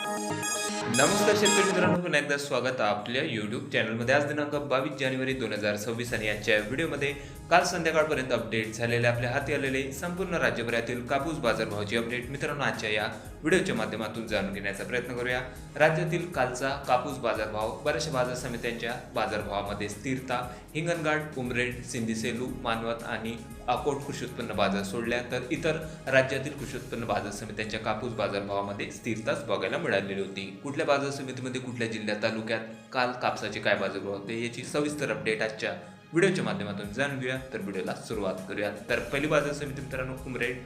नमस्कार शेतकरी मित्रांनो, पुन्हा एकदा स्वागत आहे आपल्या YouTube चॅनलमध्ये. आज दिनांक 22 जानेवारी 2026 आणि आजच्या व्हिडिओमध्ये काल संध्याकाळपर्यंत अपडेट झालेले आपल्या हाती आलेले संपूर्ण राज्यभरातील कापूस बाजारभावाची अपडेट मित्रांनो आजच्या या व्हिडिओच्या माध्यमातून जाणून घेण्याचा प्रयत्न करूया. राज्यातील कालचा कापूस बाजारभाव बऱ्याचशा बाजार समित्यांच्या बाजारभावामध्ये स्थिरता, हिंगणघाट, उमरेड, सिंदीसेलू, मानवत आणि अकोट कृषी उत्पन्न बाजार सोडल्या तर इतर राज्यातील कृषी उत्पन्न बाजार समित्यांच्या कापूस बाजारभावामध्ये स्थिरताच बघायला मिळालेली होती. कुठल्या बाजार समितीमध्ये, कुठल्या जिल्ह्यात, तालुक्यात काल कापसाचे काय बाजारभाव होते याची सविस्तर अपडेट आजच्या व्हिडिओच्या माध्यमातून जाणून घेऊया. तर व्हिडिओला सुरुवात करूया. तर पहिली बाजार समिती मित्रांनो उमरेड,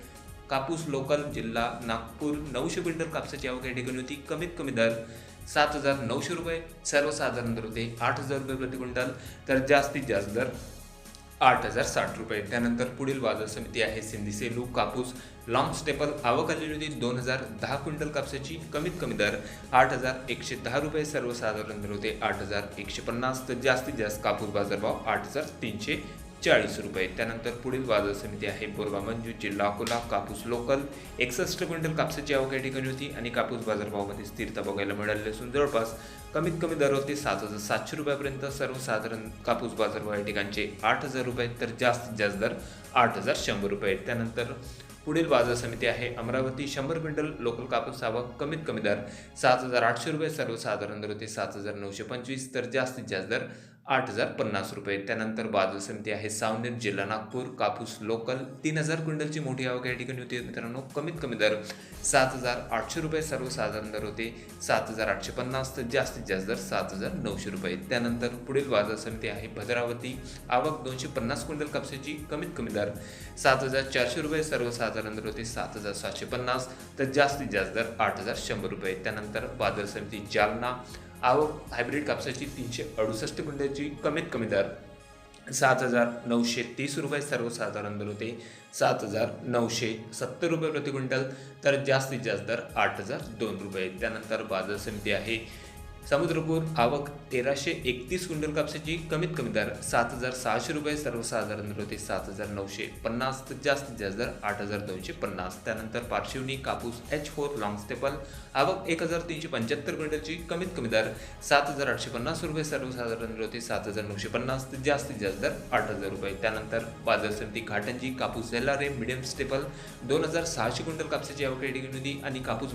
कापूस लोकल, जिल्हा नागपूर. 900 क्विंटल कापसाची आवक या ठिकाणी होती. कमीत कमी दर 7,900 रुपये, सर्वसाधारण दर होते 8,000 रुपये प्रति क्विंटल, तर जास्तीत जास्त दर 8,060 रुपये. त्यानंतर पुढील बाजार समिती आहे सिंदीसेलू, कापूस लॉंग स्टेपल. आवक आलेली होती 2,010 क्विंटल कापसाची. कमीत कमी दर 8,110 रुपये, सर्वसाधारण दर होते 8,150, तर जास्तीत जास्त कापूस बाजारभाव 8,340 रुपये. त्यानंतर पुढील बाजार समिती आहे बोरगा मंजू, जिल्हा अकोला, कापूस लोकल. 61 क्विंटल कापसाची आवक या ठिकाणी होती आणि कापूस बाजारभावामध्ये स्थिरता बघायला मिळाली असून जवळपास कमीत कमी दर होते 7,700 रुपयापर्यंत. सर्वसाधारण कापूस बाजारभाव या ठिकाणचे 8,000 रुपये, तर जास्तीत जास्त दर 8,100 रुपये. त्यानंतर पुढील बाजार समिती आहे अमरावती, 100 क्विंटल लोकल कापूस आवक. कमीत कमी दर 7,800 रुपये, सर्वसाधारण दर होते 7,925, तर जास्तीत जास्त दर 8,050 रुपये. त्यानंतर बाजार समिती आहे सावनेर, जिल्हा नागपूर, कापूस लोकल. 3,000 क्विंटलची मोठी आवक या ठिकाणी होती मित्रांनो. कमीत कमी दर 7,800 रुपये, सर्वसाधारण दर होते 7,850, तर जास्तीत जास्त दर 7,900 रुपये. त्यानंतर पुढील बाजार समिती आहे भद्रावती, आवक 250 क्विंटल कापसाची. कमीत कमी दर 7,400 रुपये, सर्वसाधारण दर होते 7,750, तर जास्तीत जास्त दर 8,100 रुपये. त्यानंतर बाजार समिती जालना, आवक हायब्रिड कापसाची 368 क्विंटलची. कमीत कमी दर 7,930 रुपये, सर्वसाधारण दर होते 7,970 रुपये प्रति क्विंटल, तर जास्तीत जास्त दर 8,002 रुपये. त्यानंतर बाजार समिती आहे समुद्रपूर, आवक 1,331 क्विंटल कापसाची. कमीत कमी दर 7,600 रुपये, सर्वसाधारण दर होते 7,950, तर जास्तीत जास्त दर 8,250. त्यानंतर पारशिवनी, कापूस H4 लॉंग स्टेपल, आवक 1,375 क्विंटलची. कमीत कमी दर 7,850 रुपये, सर्वसाधारण दर होते 7,950, तर जास्तीत जास्त दर 8,000 रुपये. त्यानंतर बाजार समिती घाटंजी, कापूस एल्लारे मीडियम स्टेपल, 2,600 क्विंटल कापसाची आवक या ठिकाणी होती आणि कापूस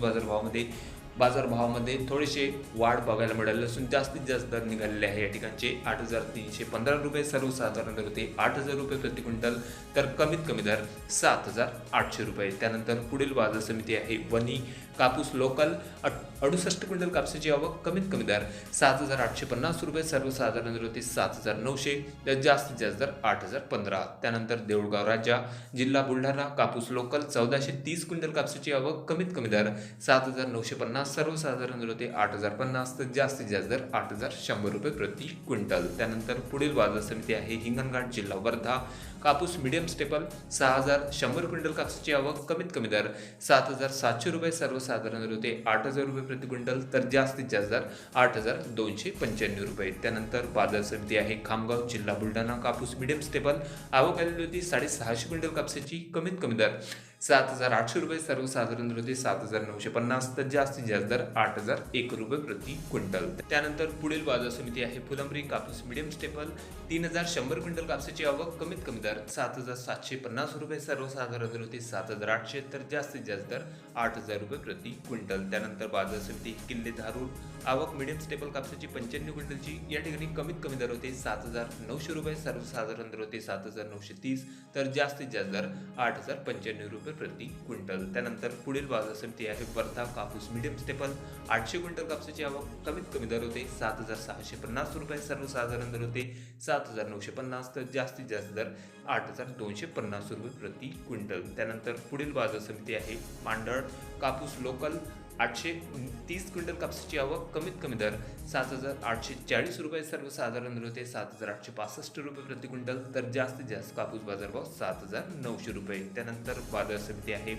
बाजारभावामध्ये थोडेसे वाढ बघायला मिळाले असून जास्तीत जास्त दर निघालेले आहे या ठिकाणचे 8,315 रुपये, सर्वसाधारण दर होते 8,000 रुपये प्रति क्विंटल, तर कमीत कमी दर 7,800 रुपये. त्यानंतर पुढील बाजार समिती आहे वनी, कापूस लोकल, 68 क्विंटल कापसाची आवक. कमीत कमी दर 7,850 रुपये, सर्वसाधारण दर होते 7,900, तर जास्तीत जास्त दर 8,015. त्यानंतर देऊळगाव राजा, जिल्हा बुलढाणा, कापूस लोकल, 1,430 क्विंटल कापसाची आवक. कमीत कमी दर 7,950, सर्वसाधारण दर होते 8,050, तर जास्तीत जास्त दर 8,100 रुपये प्रति क्विंटल. त्यानंतर पुढील बाजार समिती आहे हिंगणघाट, जिल्हा वर्धा, कापूस मीडियम स्टेपल, 6,100 क्विंटल कापसाची आवक. कमीत कमी दर 7,700 रुपये, सर्वसाधारण दर होते 8,000 रुपये प्रति क्विंटल, तर जास्तीत जास्त दर 8,295 रुपये. त्यानंतर बाजार समिती आहे खामगाव, जिल्हा बुलढाणा, कापूस मीडियम स्टेपल, आवक आलेली होती 650 क्विंटल कापसाची. कमीत कमी दर 7,800 रुपये, सर्वसाधारण दर होते 7,950, तर जास्तीत जास्त दर 8,001 रुपये प्रति क्विंटल. त्यानंतर पुढील बाजार समिती आहे फुलंब्री, कापूस मीडियम स्टेपल, 3,100 क्विंटल कापसाची आवक. कमीत कमी दर 7,750 रुपये, सर्वसाधारण दर होते 7,800, तर जास्तीत जास्त दर 8,000 रुपये प्रति क्विंटल. त्यानंतर बाजार समिती किल्ले धारूर, आवक मीडियम स्टेपल कापसाची 95 क्विंटलची. या ठिकाणी कमीत कमी दर होते 7,900 रुपये, सर्वसाधारण दर होते 7,930, तर जास्तीत जास्त दर 8,095 रुपये प्रति क्विंटल. त्यानंतर पुढील बाजार समिती आहे वर्धा, कापूस मीडियम स्टेपल, 800 क्विंटल कापसाची आवक. कमीत कमी दर होते 7,650 रुपये, सर्वसाधारण दर होते 7,950, तर जास्तीत जास्त दर 8,250 रुपये प्रति क्विंटल. त्यानंतर पुढील बाजार समिती आहे मांडळ, कापूस लोकल, 830 क्विंटल कापसाची आवक. कमीत कमी दर 7,840 रुपये, सर्वसाधारण दर होते 7,865 रुपये प्रति क्विंटल, तर जास्तीत जास्त कापूस बाजारभाव 7,900 रुपये. त्यानंतर बाजार समिती आहे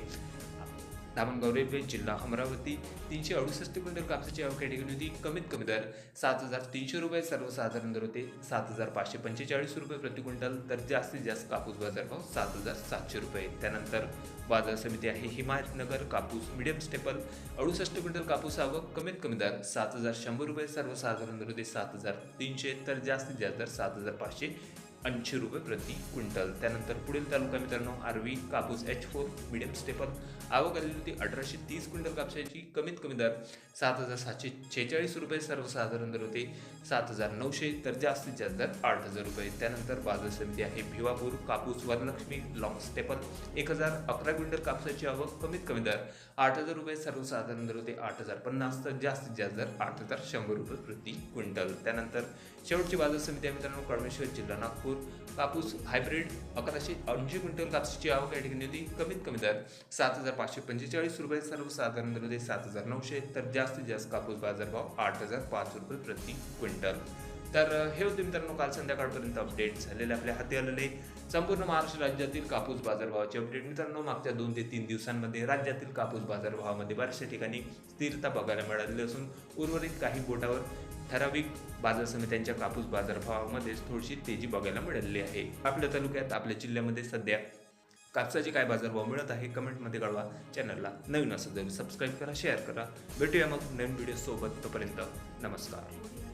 धामणगाव रेल्वे जिल्हा अमरावती 368 क्विंटल कापसाची आवक या ठिकाणी होती. कमीत कमी दर 7,300 रुपये, सर्वसाधारण दर होते 7,545 रुपये प्रति क्विंटल, तर जास्तीत जास्त कापूस बाजारभाव 7,700 रुपये. त्यानंतर बाजार समिती आहे हिमायतनगर कापूस मीडियम स्टेपल 68 क्विंटल कापूस आवक, कमीत कमी दर 7,100 रुपये, सर्वसाधारण दर होते 7,300, तर जास्तीत जास्त दर 7,580 रुपये प्रति क्विंटल. त्यानंतर पुढील तालुका मित्रांनो आर्वी कापूस H4 मीडियम स्टेपल आवक आलेली होती 1830 क्विंटल कापसाची, कमीत कमी दर 7,746 रुपये, सर्वसाधारण दर होते 7,900, तर जास्तीत जास्त दर 8,000 रुपये. त्यानंतर बाजार समिती आहे भिवापूर कापूस वरलक्ष्मी लॉंग स्टेपल 1,011 क्विंटल कापसाची आवक, कमीत कमी दर 8,000 रुपये, सर्वसाधारण दर होते 8,050, तर जास्तीत जास्त दर 8,100 रुपये प्रति क्विंटल. त्यानंतर शेवटची बाजार समिती आहे मित्रांनो कळमेश्वर जिल्हा नागपूर कापूस हायब्रिड 1,180 क्विंटल कापसाची आवक या ठिकाणी होती. कमीत कमी दर 7,545 रुपये, सर्वसाधारण दर होते 7,900, तर जास्तीत जास्त कापूस बाजारभाव 8,005 रुपये प्रति क्विंटल. तर हे होते मित्रांनो काल संध्याकाळपर्यंत अपडेट झालेले आपल्या हाती आलेले संपूर्ण महाराष्ट्र राज्यातील कापूस बाजारभावाचे अपडेट. मित्रांनो मागच्या 2 ते 3 दिवसांमध्ये राज्यातील कापूस बाजारभावामध्ये बऱ्याचशा ठिकाणी स्थिरता बघायला मिळालेली असून उर्वरित काही बोटावर ठराविक बाजार समित्यांच्या कापूस बाजारभावामध्येच थोडीशी तेजी बघायला मिळालेली आहे. आपल्या तालुक्यात आपल्या जिल्ह्यामध्ये सध्या कापसाचे काय बाजारभाव मिळत आहे कमेंटमध्ये कळवा. चॅनलला नवीन असेल तर सबस्क्राईब करा, शेअर करा. भेटूया मग नवीन व्हिडिओ सोबत. तोपर्यंत नमस्कार.